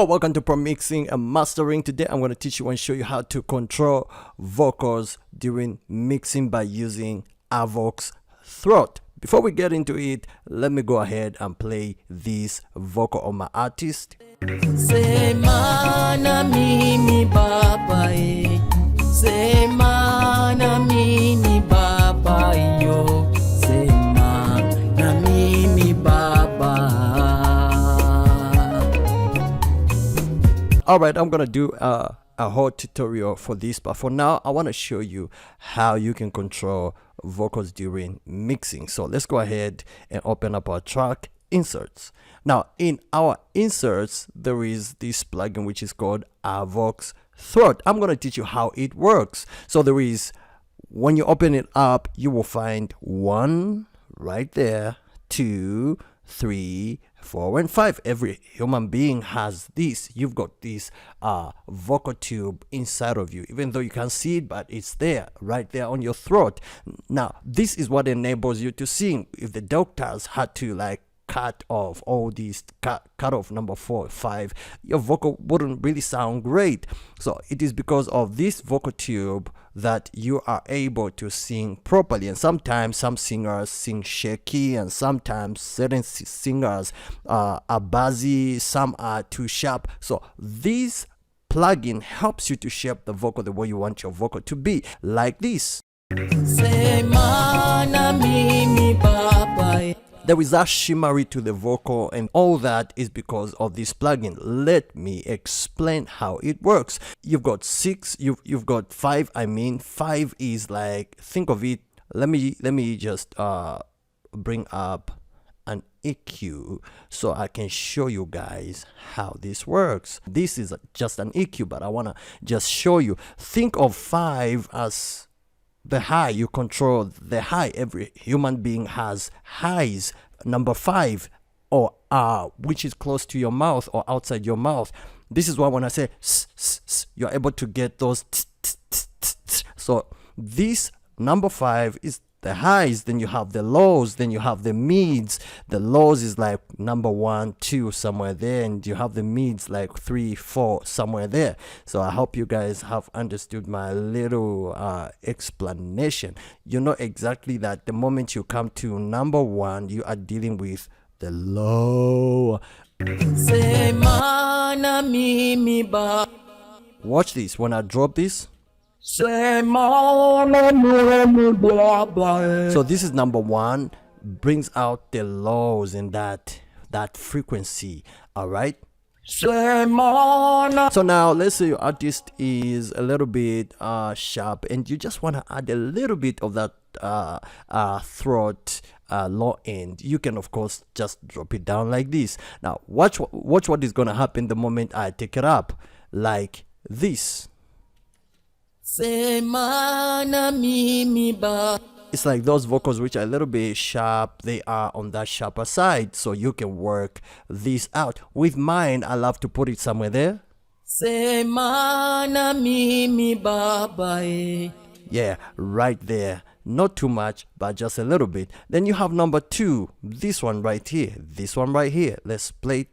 welcome to Pro Mixing and Mastering. Today I'm going to teach you and show you how to control vocals during mixing by using Avox Throat. Before we get into it, let me go ahead and play this vocal on my artist. Semana mimi baba Semana mimi baba yo Semana mimi baba. Alright, I'm gonna do a whole tutorial for this, but for now I want to show you how you can control vocals during mixing. So let's go ahead and open up our track inserts. Now in our inserts there is this plugin which is called Avox Throat. I'm going to teach you how it works. So there is, when you open it up, you will find 1 right there, 2, 3, 4 and 5. Every human being has this. You've got this vocal tube inside of you, even though you can't see it, but it's there, right there on your throat. Now this is what enables you to sing. If the doctors had to like cut off all these, cut off number 4, 5, your vocal wouldn't really sound great. So it is because of this vocal tube that you are able to sing properly. And sometimes some singers sing shaky, and sometimes certain singers are bassy, some are too sharp. So this plugin helps you to shape the vocal the way you want your vocal to be, like this. Semana mimi baba. There is a shimmery to the vocal, and all that is because of this plugin. Let me explain how it works. You've got 6, you've got 5. I mean, 5 is like, think of it. Let me just bring up an EQ so I can show you guys how this works. This is just an EQ, but I wanna just show you. Think of 5 as the high. You control the high. Every human being has highs. Number 5, or which is close to your mouth or outside your mouth. This is why when I say you're able to get those. So this number 5 is the highs, then you have the lows, then you have the mids. The lows is like number 1, 2 somewhere there, and you have the mids like 3, 4 somewhere there. So I hope you guys have understood my little explanation. You know exactly that the moment you come to number 1, you are dealing with the low. Semana mimi baba. Watch this. When I drop this, So this is number 1, brings out the lows in that frequency. All right. So now let's say your artist is a little bit sharp, and you just want to add a little bit of that throat low end. You can of course just drop it down like this. Now watch what is gonna happen the moment I take it up, like this. Semana mimi baba. It's like those vocals which are a little bit sharp, they are on that sharper side, so you can work this out. With mine, I love to put it somewhere there. Semana mimi baba. Yeah, right there. Not too much, but just a little bit. Then you have number 2, this one right here, this one right here. Let's play it.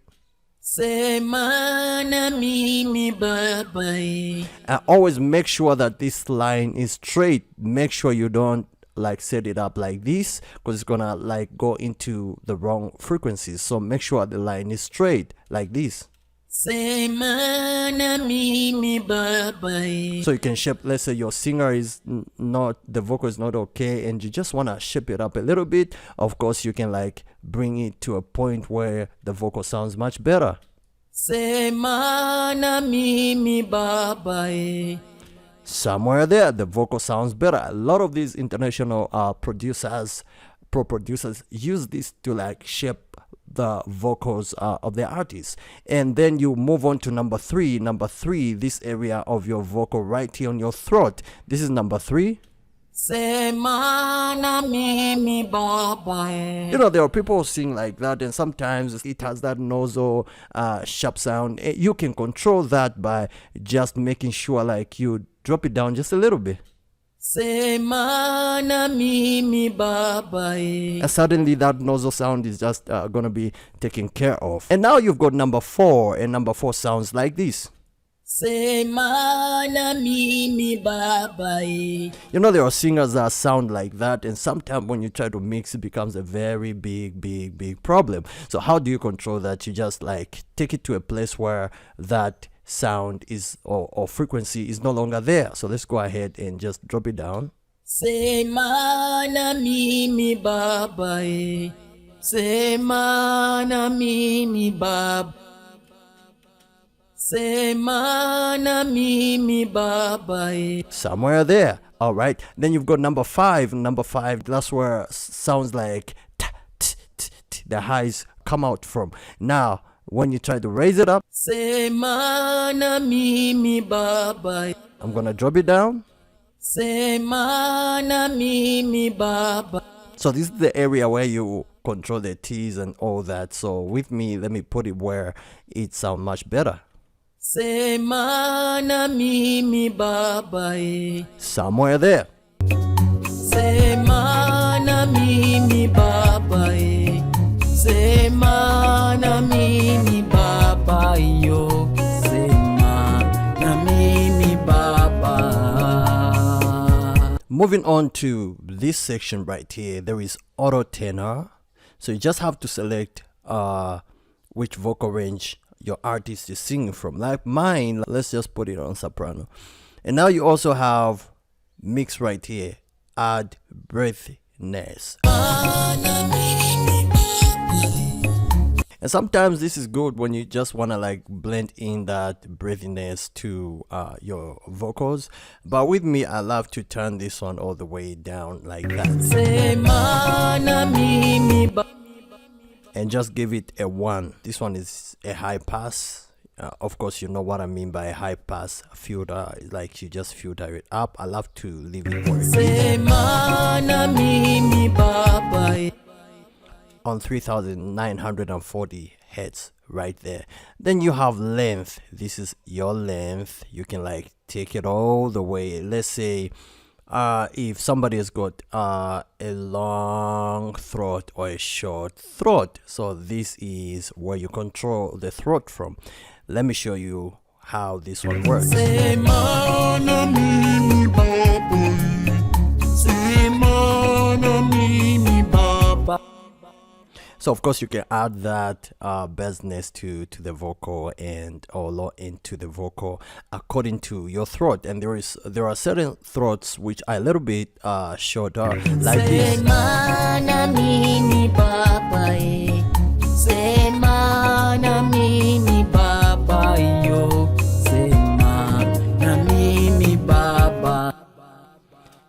Semana mimi baba. And always make sure that this line is straight. Make sure you don't like set it up like this, because it's gonna like go into the wrong frequencies. So make sure the line is straight like this. Semana mimi baba. So you can shape, let's say your singer is not, the vocal is not okay, and you just want to shape it up a little bit. Of course you can like bring it to a point where the vocal sounds much better. Semana mimi baba. Somewhere there the vocal sounds better. A lot of these international pro producers use this to like shape the vocals of their artists. And then you move on to number 3. Number 3, this area of your vocal right here on your throat. This is number 3. Semana mimi baba. You know, there are people who sing like that, and sometimes it has that nasal sharp sound. You can control that by just making sure like you drop it down just a little bit. Semana mimi babae. And suddenly that nozzle sound is just gonna be taken care of. And now you've got number 4, and number 4 sounds like this. Semana mimi babae. You know, there are singers that sound like that, and sometimes when you try to mix, it becomes a very big problem. So how do you control that? You just like take it to a place where that sound is or frequency is no longer there. So let's go ahead and just drop it down. Semana mimi babae. Semana mimi bab. Semana mimi babae. Somewhere there. All right, then you've got number 5. Number 5, that's where sounds like the highs come out from. Now when you try to raise it up, Semana mimi babae. I'm gonna drop it down. Semana mimi baba. So this is the area where you control the T's and all that. So with me, let me put it where it sounds much better. Semana mimi babae. Somewhere there. Semana mimi babae. Semana mimi babae yo. Semana mimi baba. Moving on to this section right here, there is auto tenor. So you just have to select which vocal range your artist is singing from. Like mine, let's just put it on soprano. And now you also have mix right here, add breathiness. And sometimes this is good when you just want to like blend in that breathiness to your vocals. But with me, I love to turn this one all the way down like that. And just give it a 1. This one is a high pass. Of course, you know what I mean by a high pass filter. It's like you just filter it up. I love to leave it where it is. On 3940 hertz right there. Then you have length. This is your length. You can like take it all the way. Let's say if somebody has got a long throat or a short throat, so this is where you control the throat from. Let me show you how this one works. So of course you can add that bassness to the vocal and or low end to the vocal according to your throat. And there are certain throats which are a little bit shorter, like this.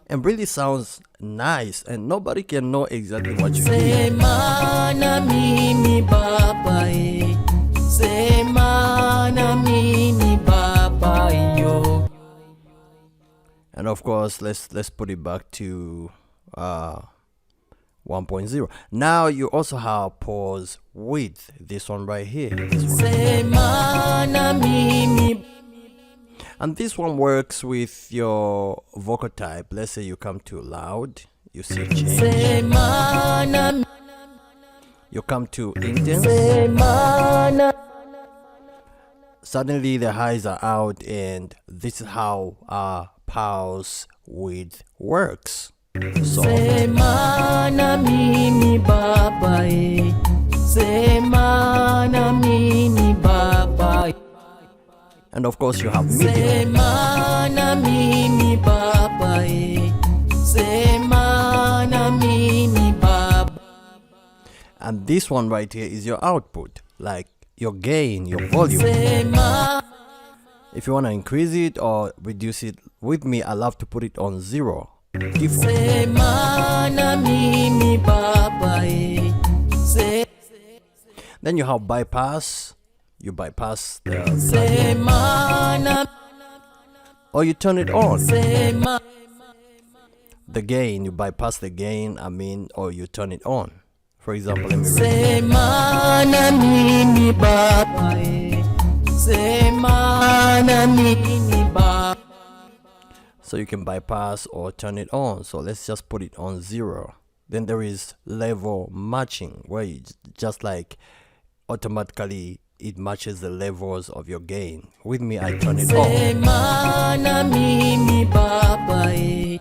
And really sounds nice, and nobody can know exactly what you hear. And of course, let's put it back to 1.0. Now you also have pause width. This one right here. This one. And this one works with your vocal type. Let's say you come to loud, you see change. You come to intense. Suddenly the highs are out, and this is how pause width works. So and of course you have medium. And this one right here is your output, like your gain, your volume. If you want to increase it or reduce it, with me I love to put it on 0 default. Then you have bypass. You bypass the or you turn it on. The gain, you bypass the gain, or you turn it on. For example, let me so you can bypass or turn it on. So let's just put it on 0. Then there is level matching, where you just like automatically it matches the levels of your gain. With me, I turn it on. Sema na mimi baba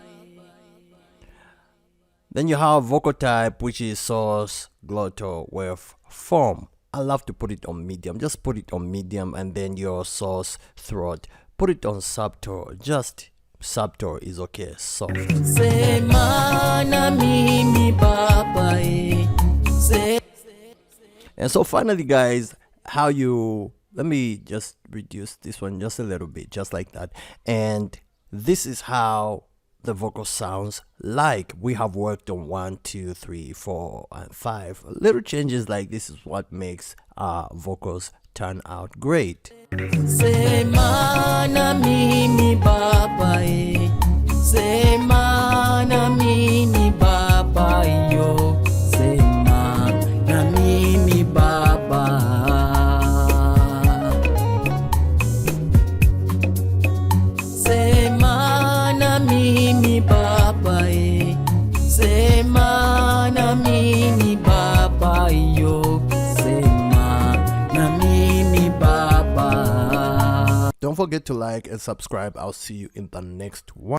Then you have vocal type, which is source, glottal, wave, form. I love to put it on medium. Just put it on medium, and then your source, throat, put it on subtle. Just subtle is okay, soft. Sema na mimi baba And so finally, guys, how you, let me just reduce this one just a little bit, just like that. And this is how the vocal sounds like. We have worked on 1, 2, 3, 4, and 5 little changes. Like this is what makes our vocals turn out great. Sema na mimi baba Sema na mimi baba yo Sema na mimi baba Sema na mimi baba Sema na mimi baba yo Sema na mimi baba. Don't forget to like and subscribe. I'll see you in the next one.